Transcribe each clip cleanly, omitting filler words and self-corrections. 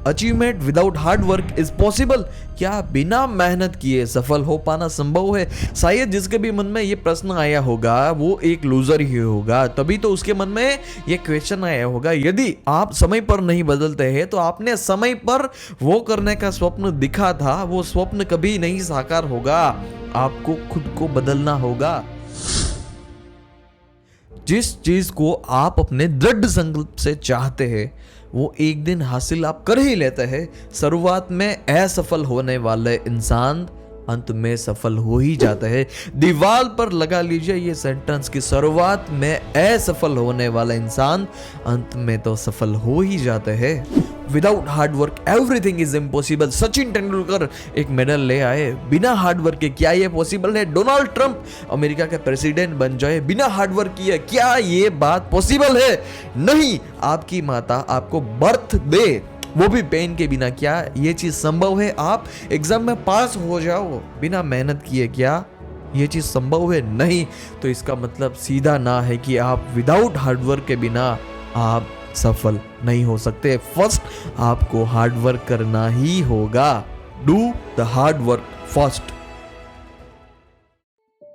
Achievement without hard work is possible. क्या बिना मेहनत किए सफल हो पाना संभव है? शायद जिसके भी मन में ये प्रश्न आया होगा वो एक लूजर ही होगा, तभी तो उसके मन में ये क्वेश्चन आया होगा। यदि आप समय पर नहीं बदलते हैं तो आपने समय पर वो करने का स्वप्न दिखा था, वो स्वप्न कभी नहीं साकार होगा। आपको खुद को बदलना होगा। जिस चीज को आप अपने दृढ़ संकल्प से चाहते हैं वो एक दिन हासिल आप कर ही लेते हैं। शुरुआत में असफल होने वाले इंसान अंत में सफल हो ही जाता है। दीवार पर लगा लीजिए ये सेंटेंस की शुरुआत में असफल होने वाला इंसान अंत में तो सफल हो ही जाता है। Without hard work everything is impossible. Sachin Tendulkar एक मेडल ले आए बिना हार्ड वर्क के, क्या ये पॉसिबल है? डोनाल्ड ट्रंप अमेरिका के प्रेसिडेंट बन जाए बिना हार्ड वर्क किए, क्या ये बात पॉसिबल है? नहीं। आपकी माता आपको बर्थ दे वो भी पेन के बिना, क्या ये चीज संभव है? आप एग्जाम में पास हो जाओ बिना मेहनत किए, क्या ये चीज संभव है? नहीं। तो इसका मतलब सीधा ना है कि आप विदाउट हार्डवर्क के बिना आप सफल नहीं हो सकते। फर्स्ट आपको हार्डवर्क करना ही होगा। Do the hard work first.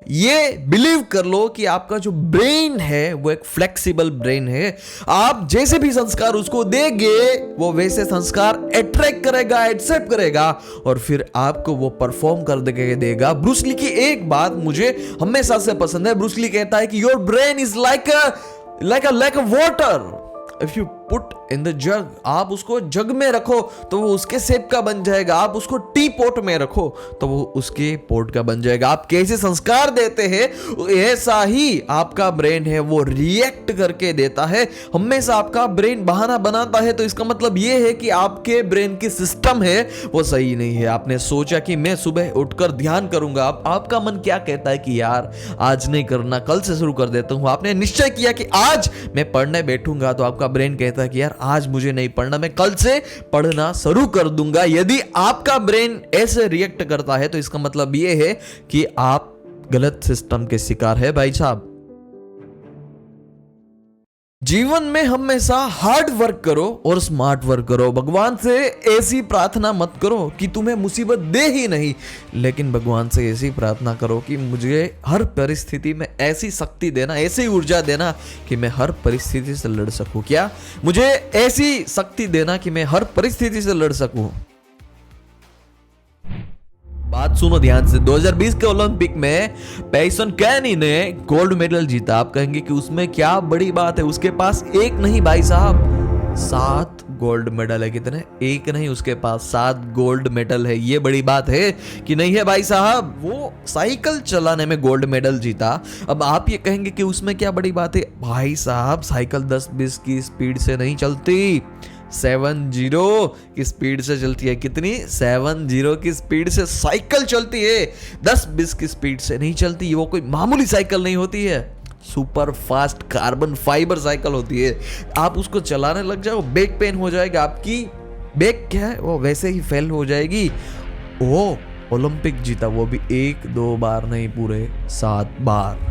ये बिलीव कर लो कि आपका जो ब्रेन है वो एक फ्लेक्सिबल ब्रेन है। आप जैसे भी संस्कार उसको देंगे वो वैसे संस्कार अट्रैक्ट करेगा, एक्सेप्ट करेगा और फिर आपको वो परफॉर्म कर देगा। ब्रूस ली की एक बात मुझे हमेशा से पसंद है। ब्रूस ली कहता है कि your brain is like a water if you put in the जग। आप उसको जग में रखो तो वो उसके शेप का बन जाएगा, आप उसको टी पोट में रखो तो वो उसके पोट का बन जाएगा। आप कैसे संस्कार देते हैं ऐसा ही आपका ब्रेन है वो रिएक्ट करके देता है। हमेशा आपका ब्रेन बहाना बनाता है तो इसका मतलब ये है कि आपके ब्रेन की सिस्टम है वो सही नहीं है। आपने सोचा कि मैं सुबह उठकर ध्यान करूंगा, आपका मन क्या कहता है कि यार आज नहीं करना, कल से शुरू कर देता हूं। आपने निश्चय किया कि आज मैं पढ़ने बैठूंगा तो आपका ब्रेन कहता है कि यार आज मुझे नहीं पढ़ना, मैं कल से पढ़ना शुरू कर दूंगा। यदि आपका ब्रेन ऐसे रिएक्ट करता है तो इसका मतलब यह है कि आप गलत सिस्टम के शिकार है भाई साहब। जीवन में हमेशा हार्ड वर्क करो और स्मार्ट वर्क करो। भगवान से ऐसी प्रार्थना मत करो कि तुम्हें मुसीबत दे ही नहीं, लेकिन भगवान से ऐसी प्रार्थना करो कि मुझे हर परिस्थिति में ऐसी शक्ति देना, ऐसी ऊर्जा देना कि मैं हर परिस्थिति से लड़ सकूं। क्या मुझे ऐसी शक्ति देना कि मैं हर परिस्थिति से लड़ सकूं। बात सुनो ध्यान से। 2020 के ओलंपिक में पैसन कैनी ने गोल्ड मेडल जीता। आप कहेंगे कि उसमें क्या बड़ी बात है? उसके पास एक नहीं भाई साहब 7 गोल्ड मेडल है। कितने? एक नहीं, उसके पास 7 गोल्ड मेडल है। ये बड़ी बात है कि नहीं है भाई साहब? वो साइकिल चलाने में गोल्ड मेडल जीता। अब आप ये कहेंगे कि उसमें क्या बड़ी बात है? भाई साहब साइकिल 10-20 की स्पीड से नहीं चलती, 70 की स्पीड से चलती है। कितनी? 70 की स्पीड से साइकिल चलती है, 10-20 की स्पीड से नहीं चलती। वो कोई मामूली साइकिल नहीं होती है, super fast carbon fibre cycle होती है। आप उसको चलाने लग जाओ, बैक पेन हो जाएगा, आपकी बैक क्या है वो वैसे ही फेल हो जाएगी। वो ओलंपिक जीता, वो भी 1-2 बार नहीं, पूरे 7 बार।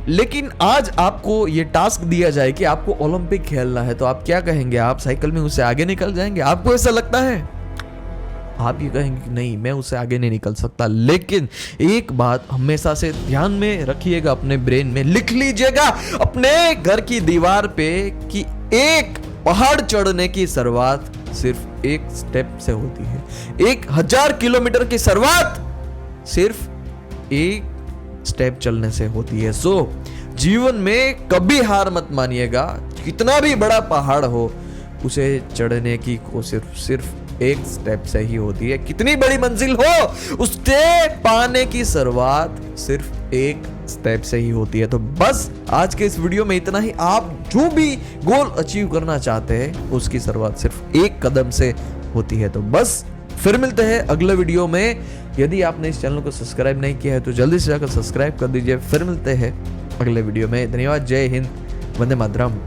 लेकिन आज आपको ये टास्क दिया जाए कि आपको ओलंपिक खेलना है तो आप क्या कहेंगे? आप साइकिल में उससे आगे निकल जाएंगे? आपको ऐसा लगता है? आप ये कहेंगे कि नहीं मैं उससे आगे नहीं निकल सकता। लेकिन एक बात हमेशा से ध्यान में रखिएगा, अपने ब्रेन में लिख लीजिएगा अपने घर की दीवार पे कि एक पहाड़ चढ़ने की शुरुआत सिर्फ एक स्टेप से होती है। 1000 किलोमीटर की शुरुआत सिर्फ एक स्टेप चलने से होती है। सो जीवन में कभी हार मत मानिएगा। कितना भी बड़ा पहाड़ हो उसे चढ़ने की कोशिश सिर्फ एक स्टेप से ही होती है। कितनी बड़ी मंजिल हो उससे पाने की शुरुआत सिर्फ एक स्टेप से ही होती है। तो बस आज के इस वीडियो में इतना ही। आप जो भी गोल अचीव करना चाहते हैं उसकी शुरुआत सिर्फ एक कदम से होती है। तो बस फिर मिलते हैं अगले वीडियो में। यदि आपने इस चैनल को सब्सक्राइब नहीं किया है तो जल्दी से जाकर सब्सक्राइब कर दीजिए। फिर मिलते हैं अगले वीडियो में। धन्यवाद। जय हिंद, वंदे मातरम।